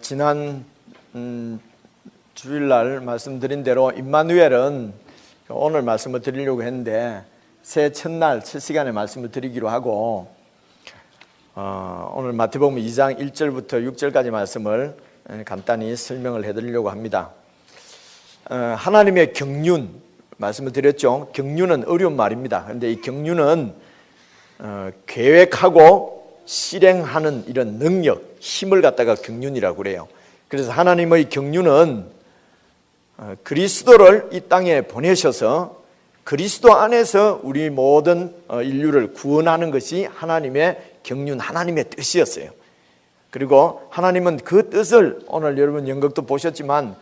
지난 주일날 말씀드린 대로 임마누엘은 오늘 말씀을 드리려고 했는데 새해 첫날 첫 시간에 말씀을 드리기로 하고 오늘 마태복음 2장 1절부터 6절까지 말씀을 간단히 설명을 해드리려고 합니다. 하나님의 경륜 말씀을 드렸죠. 경륜은 어려운 말입니다. 그런데 이 경륜은 계획하고 실행하는 이런 능력, 힘을 갖다가 경륜이라고 그래요. 그래서 하나님의 경륜은 그리스도를 이 땅에 보내셔서 그리스도 안에서 우리 모든 인류를 구원하는 것이 하나님의 경륜, 하나님의 뜻이었어요. 그리고 하나님은 그 뜻을 오늘 여러분 연극도 보셨지만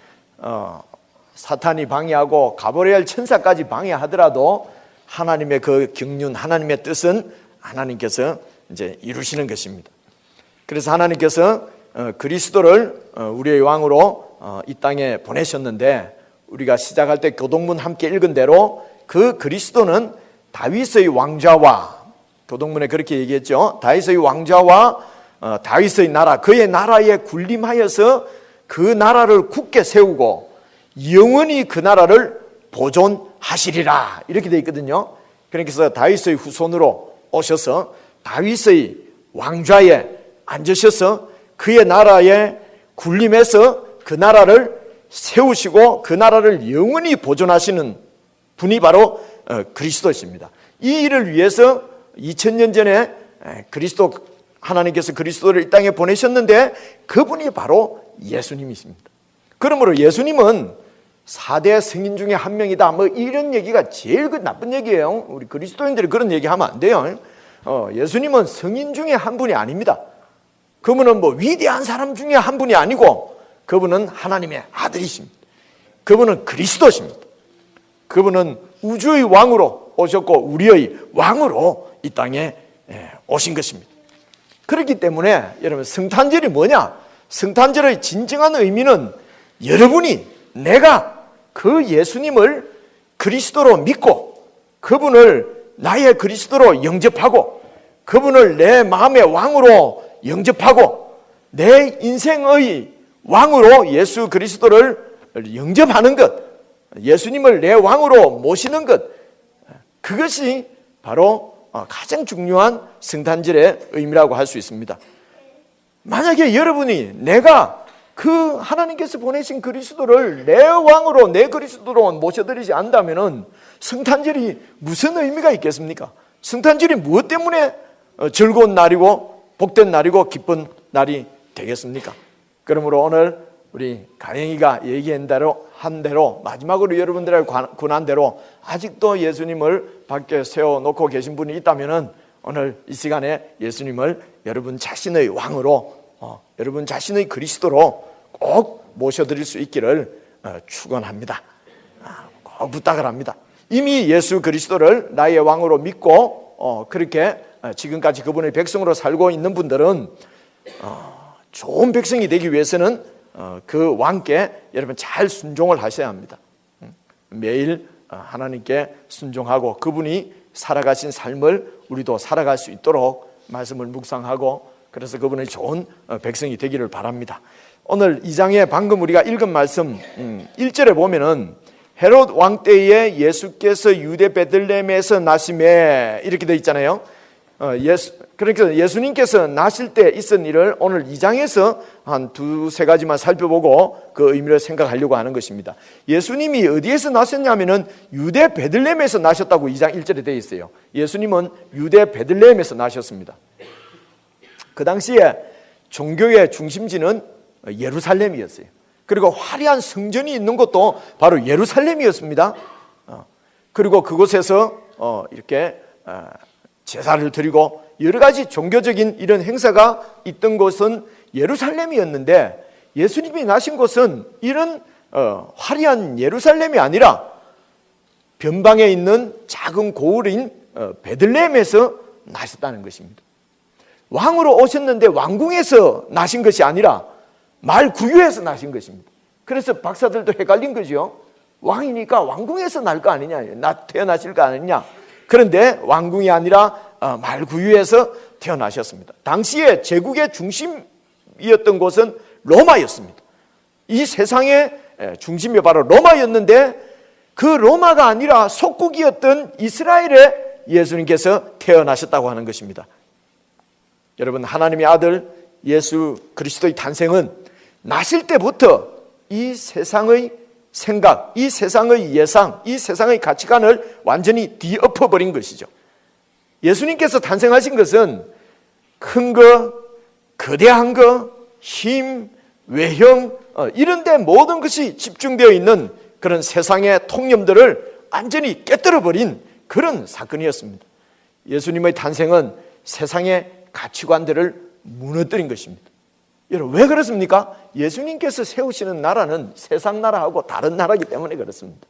사탄이 방해하고 가버레알 천사까지 방해하더라도 하나님의 그 경륜, 하나님의 뜻은 하나님께서 이제 이루시는 것입니다. 그래서 하나님께서 그리스도를 우리의 왕으로 이 땅에 보내셨는데 우리가 시작할 때 교동문 함께 읽은 대로 그 그리스도는 다윗의 왕좌와, 교동문에 그렇게 얘기했죠. 다윗의 왕좌와 다윗의 나라, 그의 나라에 군림하여서 그 나라를 굳게 세우고 영원히 그 나라를 보존하시리라 이렇게 되어 있거든요. 그러니까 다윗의 후손으로 오셔서 다윗의 왕좌에 앉으셔서 그의 나라에 군림해서 그 나라를 세우시고 그 나라를 영원히 보존하시는 분이 바로 그리스도십니다. 이 일을 위해서 2000년 전에 하나님께서 그리스도를 이 땅에 보내셨는데 그분이 바로 예수님이십니다. 그러므로 예수님은 4대 성인 중에 한 명이다, 뭐 이런 얘기가 제일 나쁜 얘기예요. 우리 그리스도인들이 그런 얘기하면 안 돼요. 예수님은 성인 중에 한 분이 아닙니다. 그분은 뭐 위대한 사람 중에 한 분이 아니고 그분은 하나님의 아들이십니다. 그분은 그리스도십니다. 그분은 우주의 왕으로 오셨고 우리의 왕으로 이 땅에 오신 것입니다. 그렇기 때문에 여러분, 성탄절이 뭐냐? 성탄절의 진정한 의미는 여러분이 내가 그 예수님을 그리스도로 믿고 그분을 나의 그리스도로 영접하고 그분을 내 마음의 왕으로 영접하고 내 인생의 왕으로 예수 그리스도를 영접하는 것, 예수님을 내 왕으로 모시는 것, 그것이 바로 가장 중요한 성탄절의 의미라고 할 수 있습니다. 만약에 여러분이 내가 그 하나님께서 보내신 그리스도를 내 왕으로, 내 그리스도로 모셔드리지 않는다면 성탄절이 무슨 의미가 있겠습니까? 성탄절이 무엇 때문에 즐거운 날이고 복된 날이고 기쁜 날이 되겠습니까? 그러므로 오늘 우리 가영이가 얘기한 대로 마지막으로 여러분들의 권한 대로 아직도 예수님을 밖에 세워놓고 계신 분이 있다면 오늘 이 시간에 예수님을 여러분 자신의 왕으로, 여러분 자신의 그리스도로 꼭 모셔드릴 수 있기를 축원합니다. 꼭 부탁을 합니다. 이미 예수 그리스도를 나의 왕으로 믿고 그렇게 지금까지 그분의 백성으로 살고 있는 분들은 좋은 백성이 되기 위해서는 그 왕께 여러분 잘 순종을 하셔야 합니다. 매일 하나님께 순종하고 그분이 살아가신 삶을 우리도 살아갈 수 있도록 말씀을 묵상하고 그래서 그분의 좋은 백성이 되기를 바랍니다. 오늘 2장에 방금 우리가 읽은 말씀 1절에 보면은 헤롯 왕 때에 예수께서 유대 베들레헴에서 나심에 이렇게 되어 있잖아요. 그러니까 예수님께서 나실 때 있은 일을 오늘 2장에서 한 두세 가지만 살펴보고 그 의미를 생각하려고 하는 것입니다. 예수님이 어디에서 나셨냐면은 유대 베들레헴에서 나셨다고 2장 1절에 되어 있어요. 예수님은 유대 베들레헴에서 나셨습니다. 그 당시에 종교의 중심지는 예루살렘이었어요. 그리고 화려한 성전이 있는 것도 바로 예루살렘이었습니다. 그리고 그곳에서 이렇게 제사를 드리고 여러 가지 종교적인 이런 행사가 있던 곳은 예루살렘이었는데 예수님이 나신 곳은 이런 화려한 예루살렘이 아니라 변방에 있는 작은 고을인 베들레헴에서 나셨다는 것입니다. 왕으로 오셨는데 왕궁에서 나신 것이 아니라 말 구유에서 나신 것입니다. 그래서 박사들도 헷갈린 거죠. 왕이니까 왕궁에서 날 거 아니냐, 태어나실 거 아니냐. 그런데 왕궁이 아니라 말 구유에서 태어나셨습니다. 당시에 제국의 중심이었던 곳은 로마였습니다. 이 세상의 중심이 바로 로마였는데 그 로마가 아니라 속국이었던 이스라엘에 예수님께서 태어나셨다고 하는 것입니다. 여러분, 하나님의 아들 예수 그리스도의 탄생은 나실 때부터 이 세상의 생각, 이 세상의 예상, 이 세상의 가치관을 완전히 뒤엎어버린 것이죠. 예수님께서 탄생하신 것은 큰 거, 거대한 거, 힘, 외형 이런 데 모든 것이 집중되어 있는 그런 세상의 통념들을 완전히 깨뜨려버린 그런 사건이었습니다. 예수님의 탄생은 세상의 가치관들을 무너뜨린 것입니다. 여러분, 왜 그렇습니까? 예수님께서 세우시는 나라는 세상 나라하고 다른 나라이기 때문에 그렇습니다.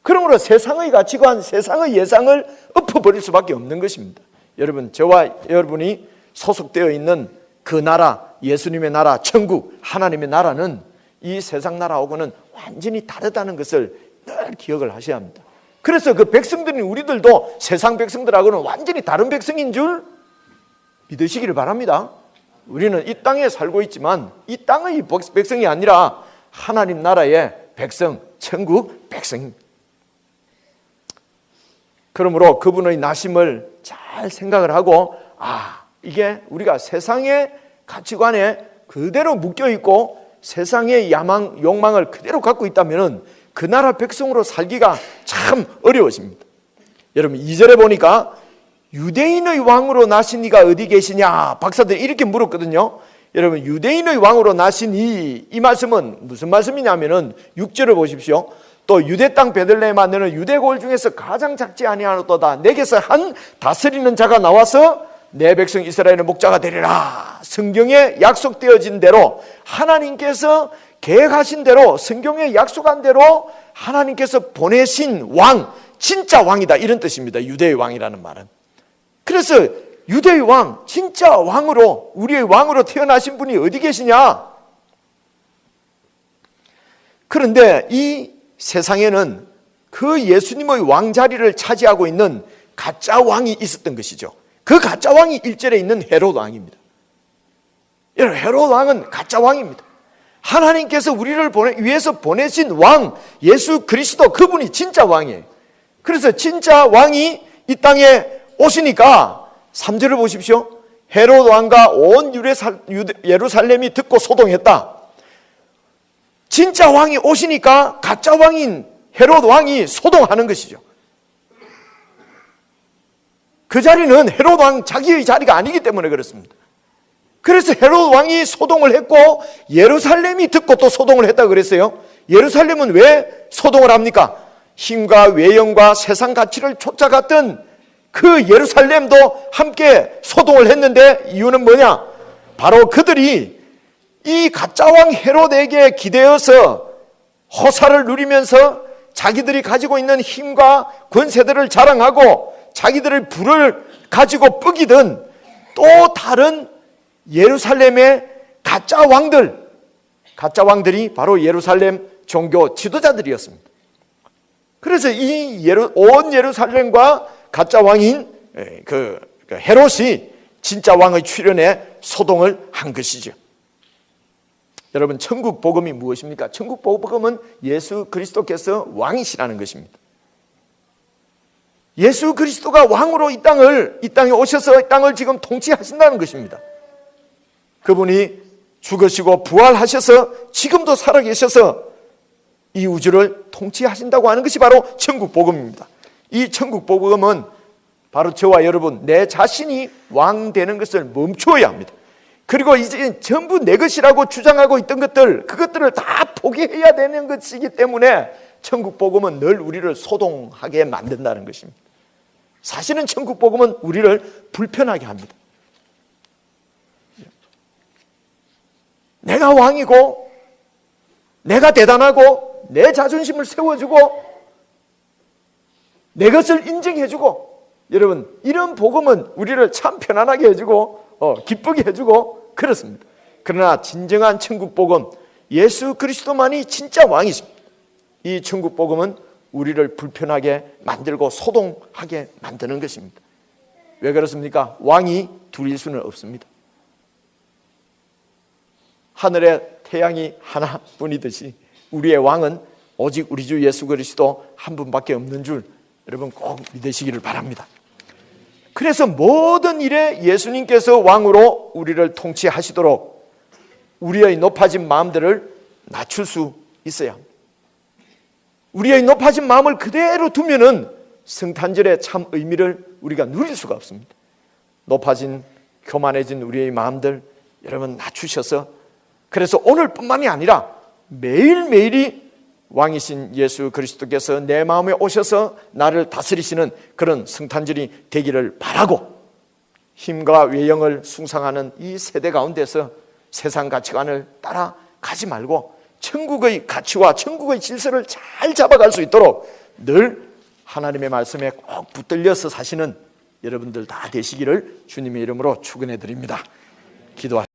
그러므로 세상의 가치관, 세상의 예상을 엎어버릴 수밖에 없는 것입니다. 여러분, 저와 여러분이 소속되어 있는 그 나라, 예수님의 나라, 천국, 하나님의 나라는 이 세상 나라하고는 완전히 다르다는 것을 늘 기억을 하셔야 합니다. 그래서 그 백성들인 우리들도 세상 백성들하고는 완전히 다른 백성인 줄 믿으시기를 바랍니다. 우리는 이 땅에 살고 있지만 이 땅의 백성이 아니라 하나님 나라의 백성, 천국 백성입니다. 그러므로 그분의 나심을 잘 생각을 하고, 이게 우리가 세상의 가치관에 그대로 묶여있고 세상의 야망, 욕망을 그대로 갖고 있다면 그 나라 백성으로 살기가 참 어려워집니다. 여러분, 2절에 보니까 유대인의 왕으로 나신 이가 어디 계시냐, 박사들이 이렇게 물었거든요. 여러분, 유대인의 왕으로 나신 이 말씀은 무슨 말씀이냐면은 6절을 보십시오. 또 유대 땅 베들레헴 안에는 유대 고을 중에서 가장 작지 아니하노도다. 내게서 한 다스리는 자가 나와서 내 백성 이스라엘의 목자가 되리라. 성경에 약속되어진 대로, 하나님께서 계획하신 대로, 성경에 약속한 대로 하나님께서 보내신 왕, 진짜 왕이다, 이런 뜻입니다. 유대의 왕이라는 말은. 그래서 유대의 왕, 진짜 왕으로, 우리의 왕으로 태어나신 분이 어디 계시냐? 그런데 이 세상에는 그 예수님의 왕자리를 차지하고 있는 가짜 왕이 있었던 것이죠. 그 가짜 왕이 1절에 있는 헤롯 왕입니다. 여러분, 헤롯 왕은 가짜 왕입니다. 하나님께서 우리를 위해서 보내신 왕, 예수 그리스도, 그분이 진짜 왕이에요. 그래서 진짜 왕이 이 땅에 오시니까 3절을 보십시오. 헤롯 왕과 온 예루살렘이 듣고 소동했다. 진짜 왕이 오시니까 가짜 왕인 헤롯 왕이 소동하는 것이죠. 그 자리는 헤롯 왕 자기의 자리가 아니기 때문에 그렇습니다. 그래서 헤롯 왕이 소동을 했고 예루살렘이 듣고 또 소동을 했다고 그랬어요. 예루살렘은 왜 소동을 합니까? 힘과 외형과 세상 가치를 쫓아갔던 그 예루살렘도 함께 소동을 했는데, 이유는 뭐냐? 바로 그들이 이 가짜왕 헤롯에게 기대어서 호사를 누리면서 자기들이 가지고 있는 힘과 권세들을 자랑하고 자기들의 부를 가지고 쁘기던 또 다른 예루살렘의 가짜 왕들이 바로 예루살렘 종교 지도자들이었습니다. 그래서 온 예루살렘과 가짜 왕인 그 헤롯이 진짜 왕의 출현에 소동을 한 것이죠. 여러분, 천국 복음이 무엇입니까? 천국 복음은 예수 그리스도께서 왕이시라는 것입니다. 예수 그리스도가 왕으로 이 땅에 오셔서 이 땅을 지금 통치하신다는 것입니다. 그분이 죽으시고 부활하셔서 지금도 살아계셔서 이 우주를 통치하신다고 하는 것이 바로 천국 복음입니다. 이 천국 복음은 바로 저와 여러분, 내 자신이 왕 되는 것을 멈추어야 합니다. 그리고 이제 전부 내 것이라고 주장하고 있던 그것들을 다 포기해야 되는 것이기 때문에 천국 복음은 늘 우리를 소동하게 만든다는 것입니다. 사실은 천국 복음은 우리를 불편하게 합니다. 내가 왕이고 내가 대단하고 내 자존심을 세워주고 내 것을 인정해주고, 여러분, 이런 복음은 우리를 참 편안하게 해주고 기쁘게 해주고 그렇습니다. 그러나 진정한 천국 복음, 예수 그리스도만이 진짜 왕이십니다. 이 천국 복음은 우리를 불편하게 만들고 소동하게 만드는 것입니다. 왜 그렇습니까? 왕이 둘일 수는 없습니다. 하늘에 태양이 하나뿐이듯이 우리의 왕은 오직 우리 주 예수 그리스도 한 분밖에 없는 줄 여러분 꼭 믿으시기를 바랍니다. 그래서 모든 일에 예수님께서 왕으로 우리를 통치하시도록 우리의 높아진 마음들을 낮출 수 있어야 합니다. 우리의 높아진 마음을 그대로 두면은 성탄절의 참 의미를 우리가 누릴 수가 없습니다. 높아진 교만해진 우리의 마음들 여러분 낮추셔서, 그래서 오늘뿐만이 아니라 매일매일이 왕이신 예수 그리스도께서 내 마음에 오셔서 나를 다스리시는 그런 성탄절이 되기를 바라고, 힘과 외형을 숭상하는 이 세대 가운데서 세상 가치관을 따라가지 말고 천국의 가치와 천국의 질서를 잘 잡아갈 수 있도록 늘 하나님의 말씀에 꼭 붙들려서 사시는 여러분들 다 되시기를 주님의 이름으로 축원해 드립니다. 기도하시겠습니다.